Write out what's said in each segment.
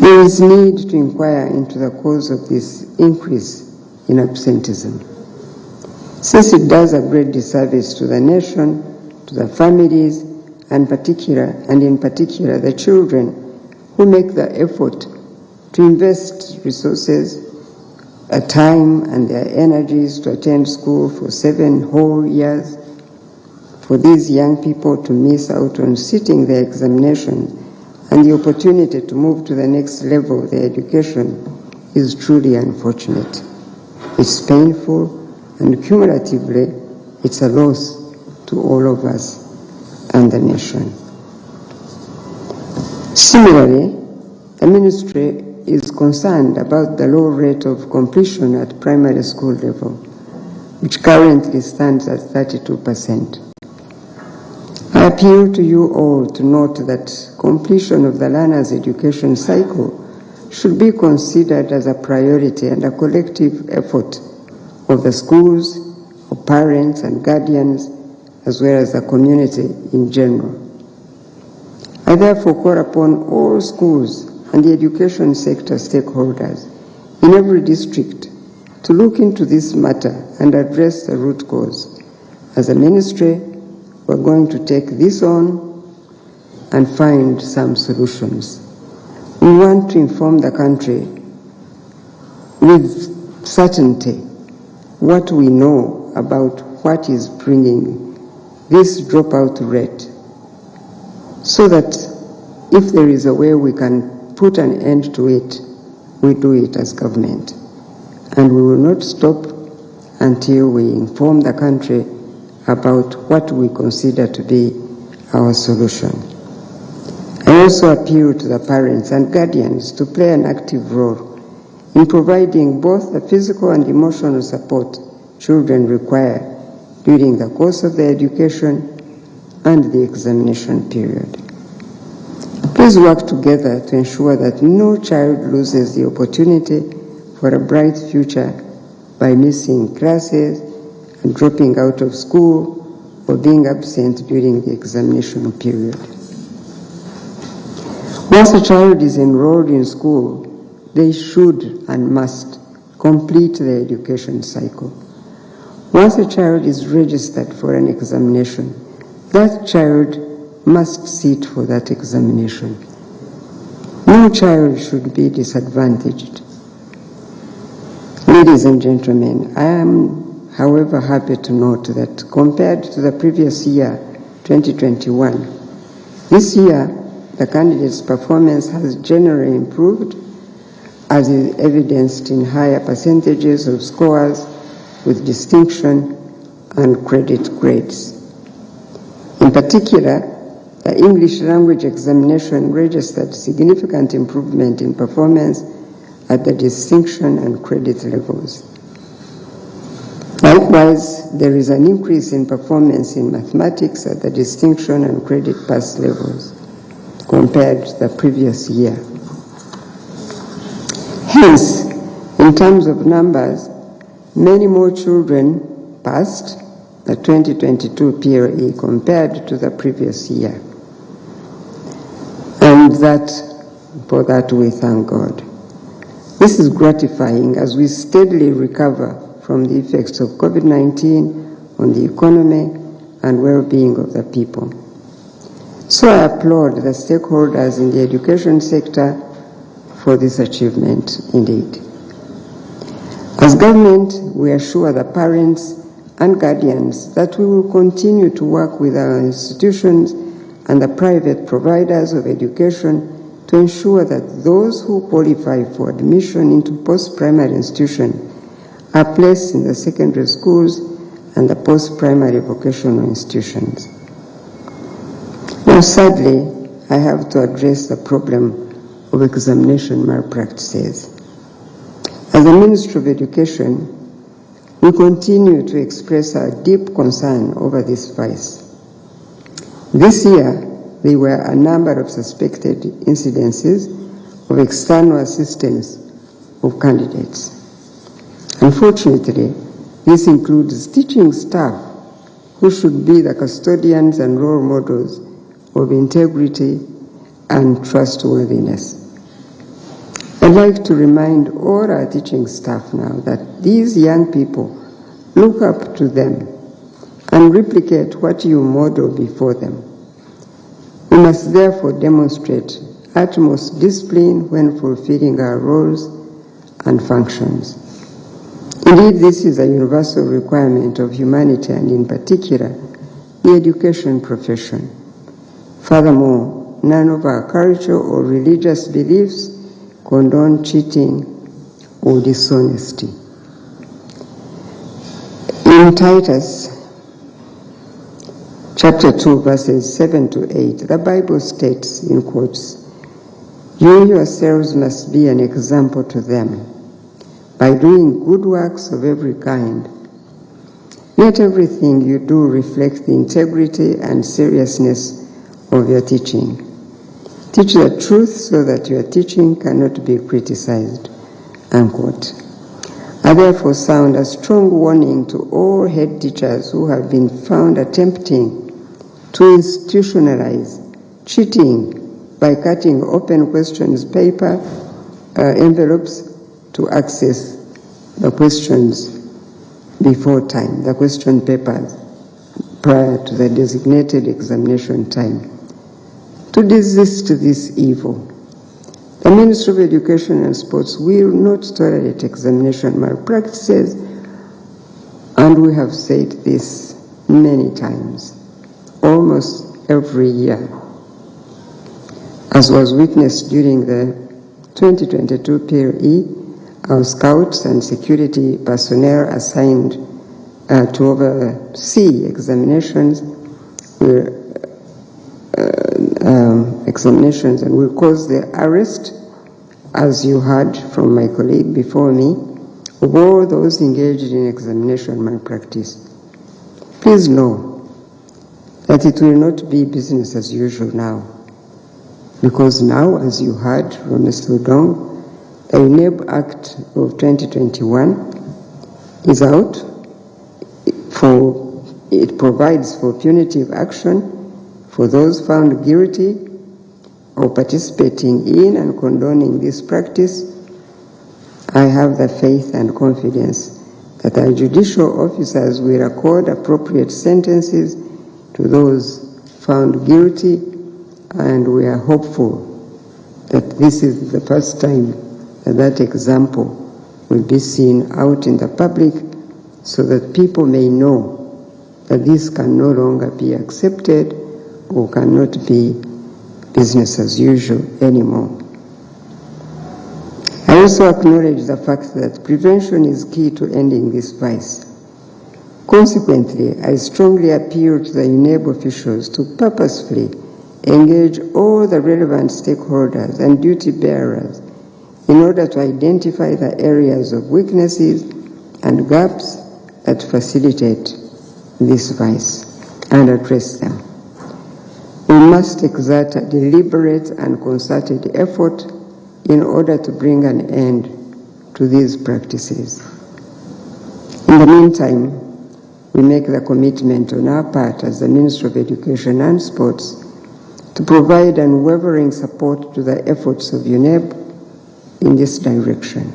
There is need to inquire into the cause of this increase in absenteeism, since it does a great disservice to the nation, to the families, and in particular the children who make the effort to invest resources, time and their energies to attend school for 7 whole years. For these young people to miss out on sitting their examination and the opportunity to move to the next level of their education is truly unfortunate. It's painful, and cumulatively, it's a loss to all of us and the nation. Similarly, the ministry is concerned about the low rate of completion at primary school level, which currently stands at 32%. I appeal to you all to note that completion of the learner's education cycle should be considered as a priority and a collective effort of the schools, of parents and guardians, as well as the community in general. I therefore call upon all schools and the education sector stakeholders in every district to look into this matter and address the root cause. As a ministry, we're going to take this on and find some solutions. We want to inform the country with certainty what we know about what is bringing this dropout rate, so that if there is a way we can put an end to it, we do it as government. And we will not stop until we inform the country about what we consider to be our solution. I also appeal to the parents and guardians to play an active role in providing both the physical and emotional support children require during the course of their education and the examination period. Please work together to ensure that no child loses the opportunity for a bright future by missing classes and dropping out of school or being absent during the examination period. Once a child is enrolled in school, they should and must complete their education cycle. Once a child is registered for an examination, that child must sit for that examination. No child should be disadvantaged. Ladies and gentlemen, I am, however, happy to note that compared to the previous year, 2021, this year the candidates' performance has generally improved, as is evidenced in higher percentages of scores with distinction and credit grades. In particular, the English language examination registered significant improvement in performance at the distinction and credit levels. Likewise, there is an increase in performance in mathematics at the distinction and credit pass levels compared to the previous year. Hence, in terms of numbers, many more children passed the 2022 PLE compared to the previous year. And for that we thank God. This is gratifying as we steadily recover from the effects of COVID-19 on the economy and well-being of the people. So I applaud the stakeholders in the education sector for this achievement indeed. As government, we assure the parents and guardians that we will continue to work with our institutions and the private providers of education to ensure that those who qualify for admission into post-primary institutions are placed in the secondary schools and the post-primary vocational institutions. Now, sadly, I have to address the problem of examination malpractices. As the Ministry of Education, we continue to express our deep concern over this vice. This year, there were a number of suspected incidences of external assistance of candidates. Unfortunately, this includes teaching staff who should be the custodians and role models of integrity and trustworthiness. I'd like to remind all our teaching staff now that these young people look up to them and replicate what you model before them. We must therefore demonstrate utmost discipline when fulfilling our roles and functions. Indeed, this is a universal requirement of humanity and in particular, the education profession. Furthermore, none of our cultural or religious beliefs condone cheating or dishonesty. In Titus chapter 2, verses 7 to 8, the Bible states in quotes, "You yourselves must be an example to them by doing good works of every kind. Let everything you do reflect the integrity and seriousness of your teaching. Teach the truth so that your teaching cannot be criticized." Unquote. I therefore sound a strong warning to all head teachers who have been found attempting to institutionalize cheating by cutting open questions paper envelopes to access the questions before time, the question papers prior to the designated examination time, to desist this evil. The Ministry of Education and Sports will not tolerate examination malpractices, and we have said this many times, almost every year, as was witnessed during the 2022 PLE. Our scouts and security personnel assigned to oversee examinations and will cause the arrest, as you heard from my colleague before me, of all those engaged in examination malpractice. Please know that it will not be business as usual now, because now, as you heard from Mr. Udong, the Uneb Act of 2021 is out. It provides for punitive action for those found guilty of participating in and condoning this practice. I have the faith and confidence that our judicial officers will accord appropriate sentences to those found guilty, and we are hopeful that this is the first time that example will be seen out in the public, so that people may know that this can no longer be accepted or cannot be business as usual anymore. I also acknowledge the fact that prevention is key to ending this vice. Consequently, I strongly appeal to the Uneb officials to purposefully engage all the relevant stakeholders and duty bearers in order to identify the areas of weaknesses and gaps that facilitate this vice and address them. We must exert a deliberate and concerted effort in order to bring an end to these practices. In the meantime, we make the commitment on our part as the Ministry of Education and Sports to provide unwavering support to the efforts of Uneb in this direction.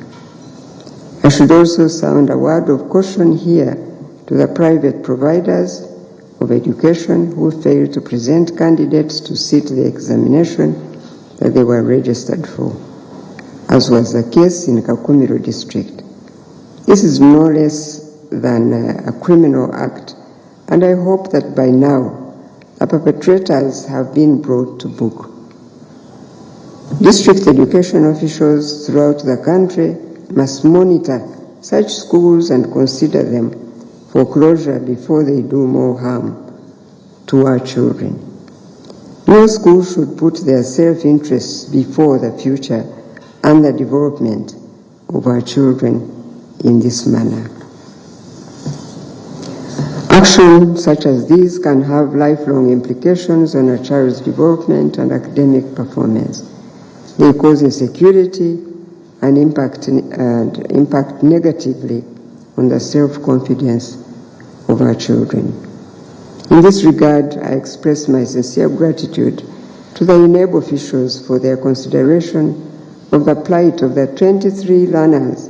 I should also sound a word of caution here to the private providers of education who fail to present candidates to sit the examination that they were registered for, as was the case in Kakumiro district. This is no less than a criminal act, and I hope that by now the perpetrators have been brought to book. District education officials throughout the country must monitor such schools and consider them for closure before they do more harm to our children. No school should put their self-interests before the future and the development of our children in this manner. Actions such as these can have lifelong implications on a child's development and academic performance. They cause insecurity and impact negatively on the self-confidence of our children. In this regard, I express my sincere gratitude to the Uneb officials for their consideration of the plight of the 23 learners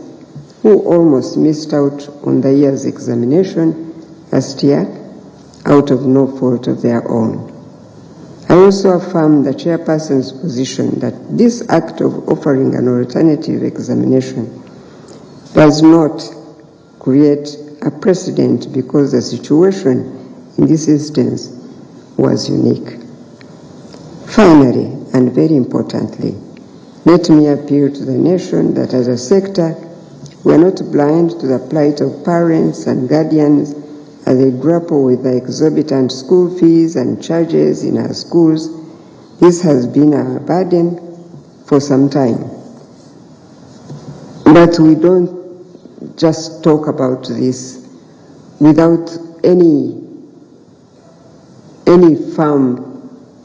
who almost missed out on the year's examination last year out of no fault of their own. I also affirm the chairperson's position that this act of offering an alternative examination does not create a precedent because the situation in this instance was unique. Finally, and very importantly, let me appeal to the nation that as a sector, we are not blind to the plight of parents and guardians as they grapple with the exorbitant school fees and charges in our schools. This has been a burden for some time. But we don't just talk about this without any firm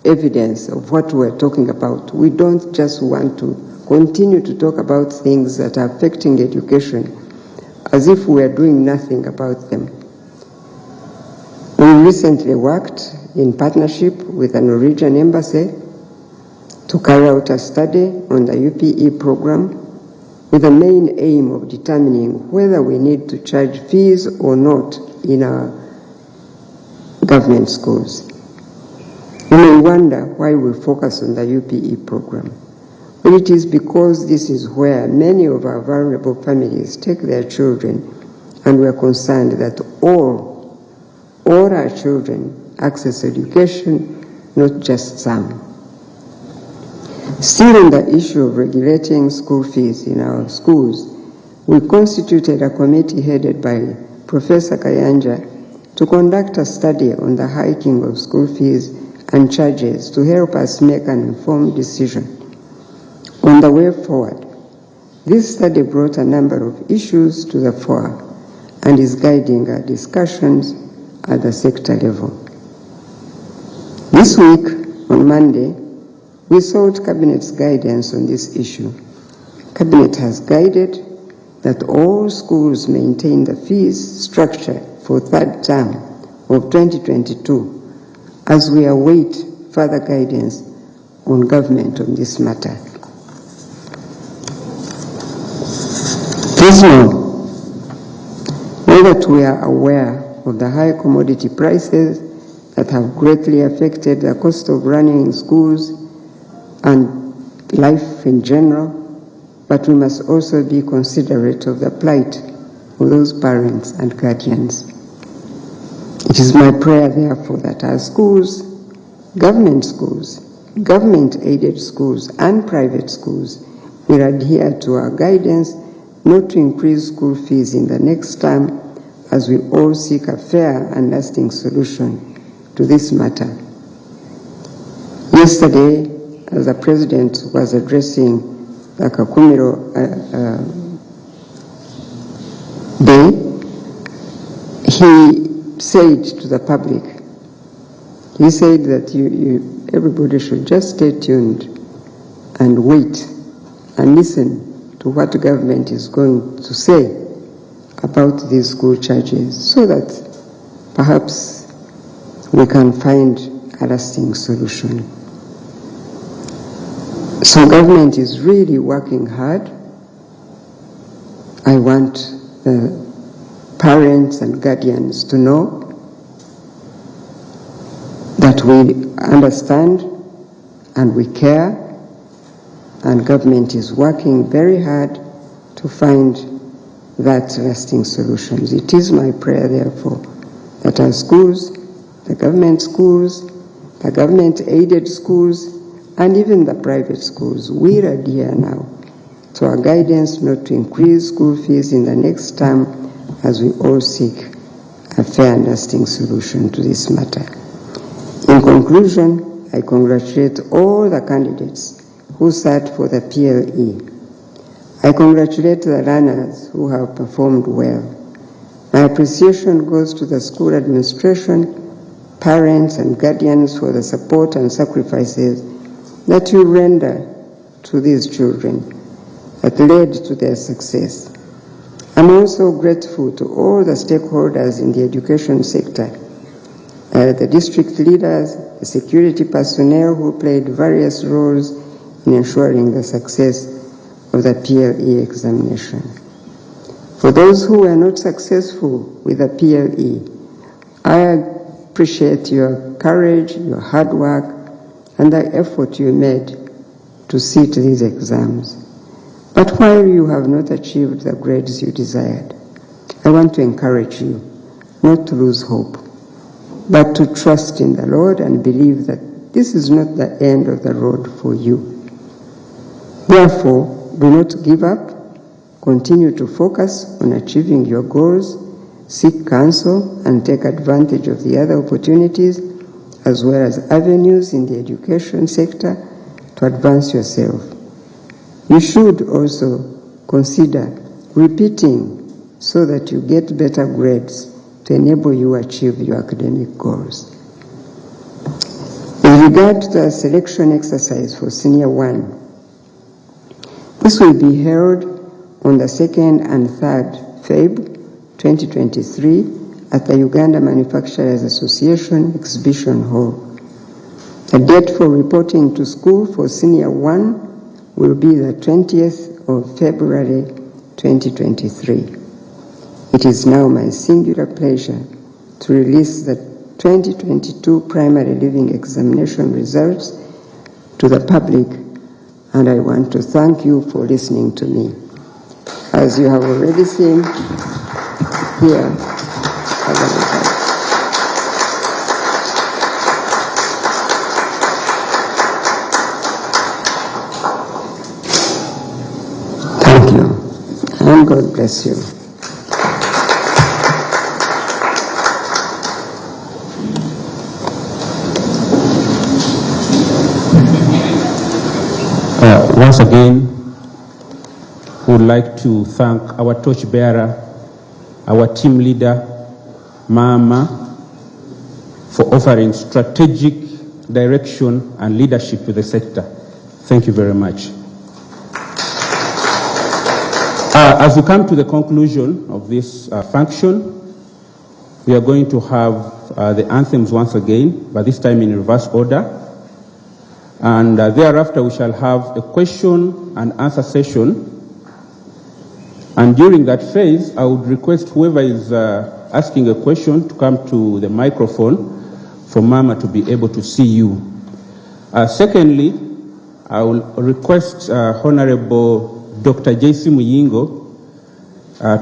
evidence of what we're talking about. We don't just want to continue to talk about things that are affecting education as if we are doing nothing about them. We recently worked in partnership with a Norwegian embassy to carry out a study on the UPE program with the main aim of determining whether we need to charge fees or not in our government schools. You may wonder why we focus on the UPE program. Well, it is because this is where many of our vulnerable families take their children, and we are concerned that all our children access education, not just some. Still on the issue of regulating school fees in our schools, we constituted a committee headed by Professor Kayanja to conduct a study on the hiking of school fees and charges to help us make an informed decision on the way forward. This study brought a number of issues to the fore and is guiding our discussions at the sector level. This week, on Monday, we sought Cabinet's guidance on this issue. Cabinet has guided that all schools maintain the fees structure for third term of 2022 as we await further guidance on government on this matter. Please know that we are aware of the high commodity prices that have greatly affected the cost of running schools and life in general, but we must also be considerate of the plight of those parents and guardians. It is my prayer, therefore, that our schools, government-aided schools, and private schools will adhere to our guidance not to increase school fees in the next term as we all seek a fair and lasting solution to this matter. Yesterday, as the President was addressing the Kakumiro Day, he said to the public, he said that everybody should just stay tuned and wait and listen to what the government is going to say about these school charges so that perhaps we can find a lasting solution. So government is really working hard. I want the parents and guardians to know that we understand and we care, and government is working very hard to find that lasting solutions. It is my prayer, therefore, that our schools, the government-aided schools, and even the private schools will adhere now to our guidance not to increase school fees in the next term as we all seek a fair and lasting solution to this matter. In conclusion, I congratulate all the candidates who sat for the PLE. I congratulate the learners who have performed well. My appreciation goes to the school administration, parents and guardians for the support and sacrifices that you render to these children that led to their success. I'm also grateful to all the stakeholders in the education sector, the district leaders, the security personnel who played various roles in ensuring the success of the PLE examination. For those who were not successful with the PLE, I appreciate your courage, your hard work, and the effort you made to sit these exams. But while you have not achieved the grades you desired, I want to encourage you not to lose hope, but to trust in the Lord and believe that this is not the end of the road for you. Therefore, do not give up. Continue to focus on achieving your goals, seek counsel, and take advantage of the other opportunities as well as avenues in the education sector to advance yourself. You should also consider repeating so that you get better grades to enable you to achieve your academic goals. With regard to the selection exercise for Senior 1, this will be held on the 2nd and 3rd Feb 2023 at the Uganda Manufacturers Association Exhibition Hall. The date for reporting to school for Senior 1 will be the 20th of February 2023. It is now my singular pleasure to release the 2022 Primary Living Examination results to the public, and I want to thank you for listening to me. As you have already seen, here are the results. Thank you, and God bless you. Once again, we would like to thank our torchbearer, our team leader, Mama, for offering strategic direction and leadership to the sector. Thank you very much. As we come to the conclusion of this function, we are going to have the anthems once again, but this time in reverse order. And thereafter we shall have a question and answer session. And during that phase, I would request whoever is asking a question to come to the microphone for Mama to be able to see you. Secondly, I will request Honorable Dr. J.C. Muyingo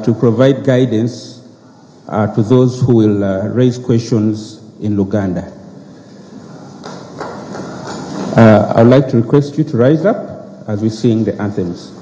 to provide guidance to those who will raise questions in Luganda. I would like to request you to rise up as we sing the anthems.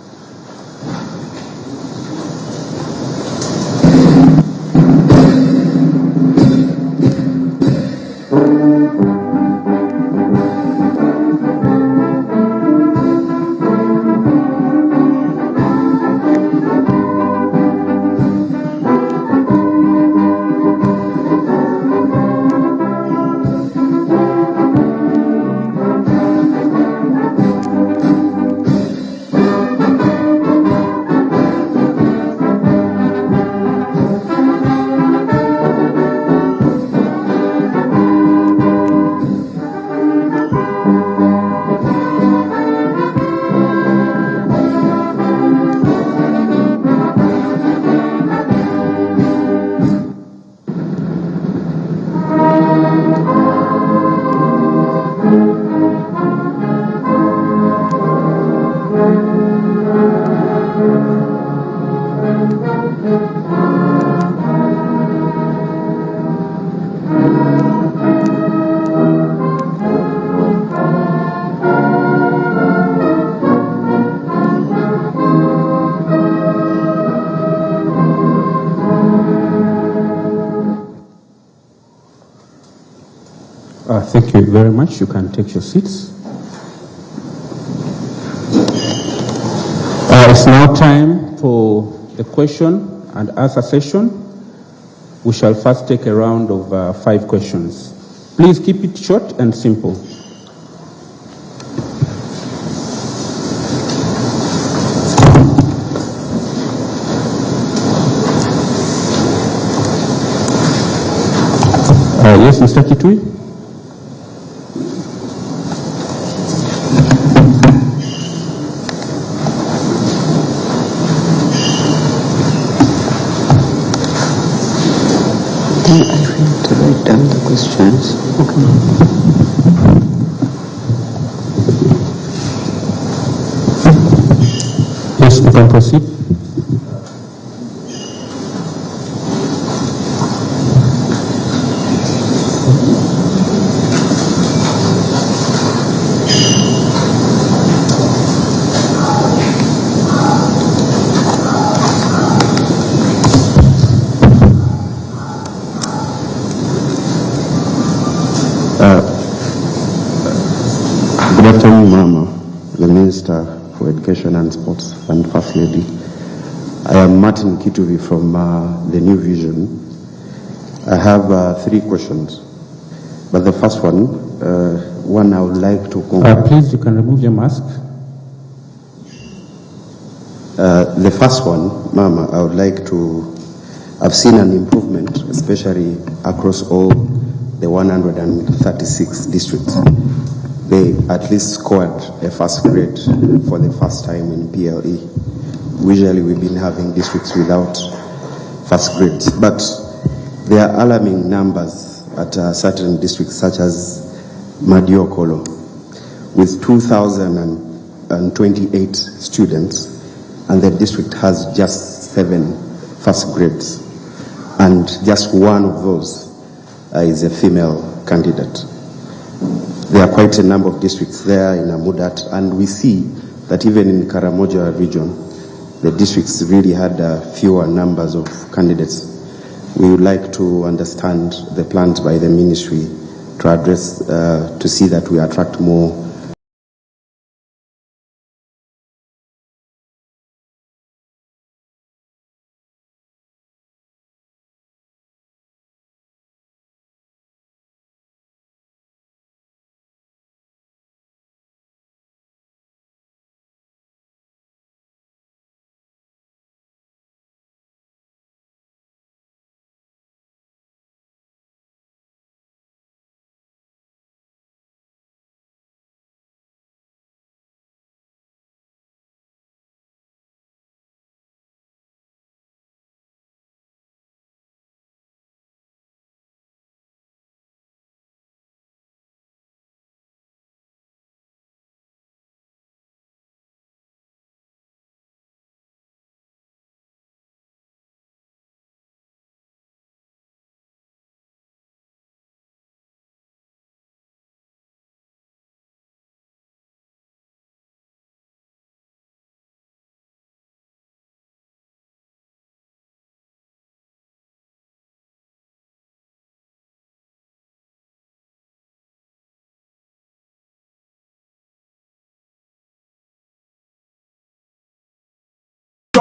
Thank you very much. You can take your seats. It's now time for the question and answer session. We shall first take a round of 5 questions. Please keep it short and simple. Yes, Mr. Kitui? have to write down the questions. Okay. Yes, you can proceed. Good afternoon, Mama, the Minister for Education and Sports and First Lady. I am Martin Kituvi from the New Vision. I have 3 questions, but the first one I would like to... Please, you can remove your mask. The first one, Mama, I would like to... I've seen an improvement, especially across all the 136 districts. They at least scored a first grade for the first time in PLE. Usually we've been having districts without first grades, but there are alarming numbers at certain districts such as Madiokolo, with 2,028 students, and the district has just 7 first grades, and just one of those is a female candidate. There are quite a number of districts there in Amudat, and we see that even in Karamoja region, the districts really had fewer numbers of candidates. We would like to understand the plans by the ministry to address, to see that we attract more.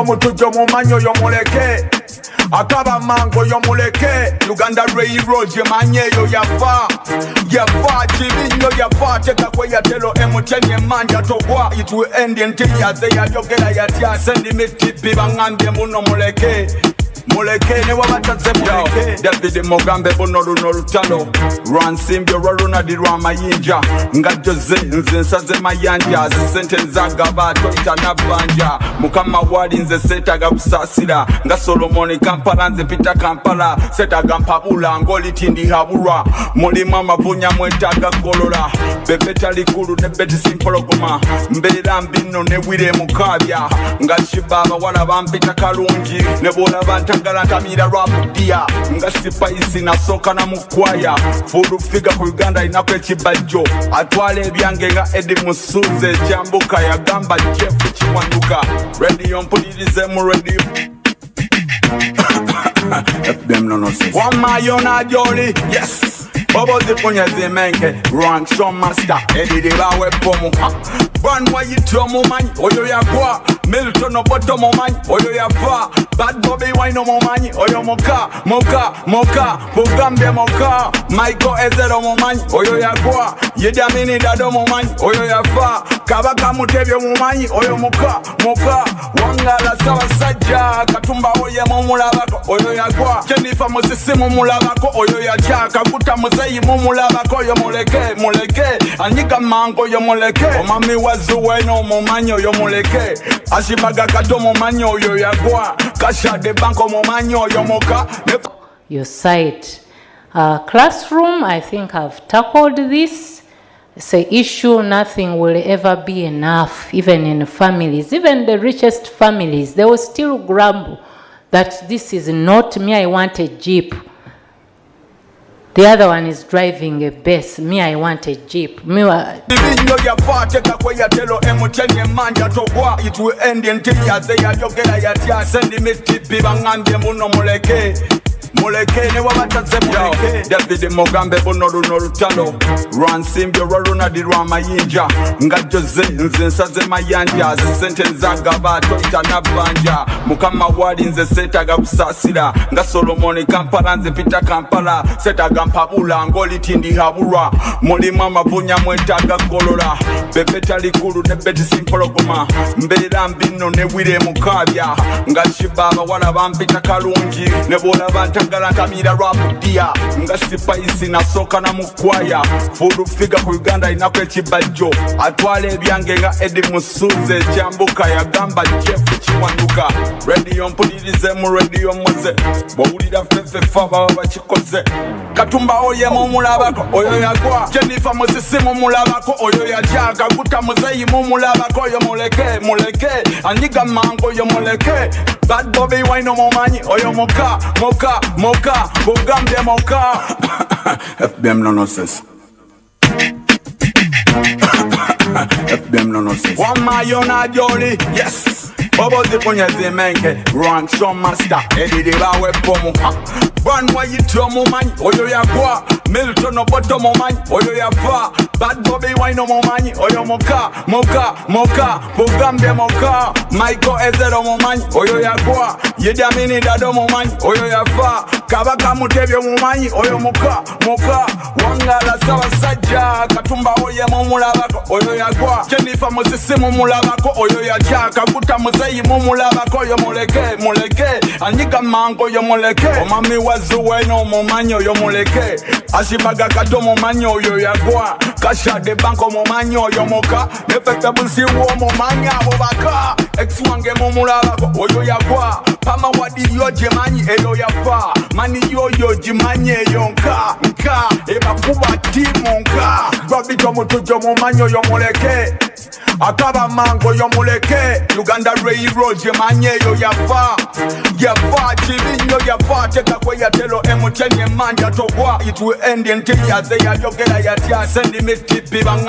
Mutujo mumanyo yomuleke akaba mango yomuleke Uganda Railroad yemanye yo yafa chibinyo yafa teka kwe yatelo emutenye manja togwa it will end until yaze yayogera yatya send me tipi bangambye muno muleke ne wabatatse muleke David Mugambe bono luno lutalo Ransimbyo rwaruna dirwa mayinja nga Jose nze nsaze mayanja sente nzagaba toita nabanja mukama wali nze setaga kusasira nga Solomoni Kampala nze pita Kampala setaga mpabula ngolitindi habulwa mulimu amavunya mwetaga golola bebeta likulu ne beti simpologoma mbeera mbino ne wire mukabya nga shibaba wala bampita kalungi ne bola bantagala ntamira rwabudia nga sipaisi na soka na mukwaya fulu figa ku Uganda inako ekibajjo atwala ebyange nga Edi Musuze kyambuka yagamba Jeff Kiwanuka radio mpulirize mu radio FM no se Wamayona Joli yes Bobo zipunya zimenke Rank show master Edi bawe pomu Banwa yityo mumanyi oyo yakwa Milton oboto mumanyi oyo yafa Bad Bobby wine mumanyi oyo moka Bugambye moka Michael Ezero mumanyi oyo yakwa Yedamini dado mumanyi oyo yafa Kabaka Mutebyo mumanyi oyo moka Wangala sawa sajja Katumba oye mumulabako oyo yakwa Jennifer Musisi mumulabako oyo yacha Kakuta Muzeyi mumulabako oyo muleke Anyika mango oyo muleke Omami wazuwe no mumanyi oyo muleke Ashibaga kato mumanyi oyo yagwa Kasha de banko mumanyi oyo moka Your site Classroom, I think I've tackled this. It's an issue, nothing will ever be enough, even in families. Even the richest families, they will still grumble that this is not me, I want a Jeep. The other one is driving a bus. Me, I want a Jeep. It will end until muleke ne wabataze muleke David Mugambe buno luno lutalo Rwansimbyo rwaruna dirwa mayinja Ngajoze nze nsaze mayanja Sente nzagabato itanabanja Mukama wali nze setaga kusasira Nga Solomoni Kampala nze pita Kampala Setaga mpabula ngoli tindi habura Mulima mabunya mwetaga kolora Bebeta likulu ne beti simpologoma Mbera mbino ne wire mukabya Nga shibaba wala bampita kalungi Ne bola bantagala kamira rapudia Nga sipaisi na soka na mukwaya Fudu figa ku Uganda inakwe chibajjo Atwale byange nga Edi Musuze Chambuka ya gamba Jeff Chiwanuka Radio mpulirize mu radio moze Bawulira fefe faba wabachikoze Katumba oye mumulabako oyo yagwa Jennifer Mosisi mumulabako oyo yajaga Guta muzeyi mumulabako oyo muleke Aniga mango oyo muleke Bad Bobby wine mumanyi oyo moka Bugambe moka FBM no nonsense FBM no nonsense Wama yona joli yes Bobo zikunye zimenke Rank show master Edidi bawe pomu Run wa yityo mumanyi oyo yagwa Milton oboto mumanyi oyo yava Bad Bobby wine mumanyi oyo moka Bugambe moka Michael Ezero mumanyi oyo yagwa Yedamini dado mumanyi oyo yava Kabaka Mutebyo mumanyi oyo moka Wangala sawa sajja Katumba oye mumulabako oyo yagwa Jennifer Mosisi mumulabako oyo yajaka Guta muzeyi mumulabako oyo muleke Aniga mango oyo muleke Omami wazuwe no mumanyi oyo muleke Ashibaga kato mumanyi oyo yagwa Kashade banko mumanyi oyo moka Nefekta busi uo mumanyi abobaka Ex wange mumulabako oyo yagwa Pama wadi yo jemanyi eyo yafa Mani yo jimanyi eyo nka Eba kuba timu nka Babito mutujo mumanyi oyo muleke Akaba mango yo muleke Uganda Railroad jemanyi eyo yafa Chibinyo yafa Teka kwe ya telo emuchenye manja togwa It will end until ya ze ya yogela ya tia Sendi mitipi banga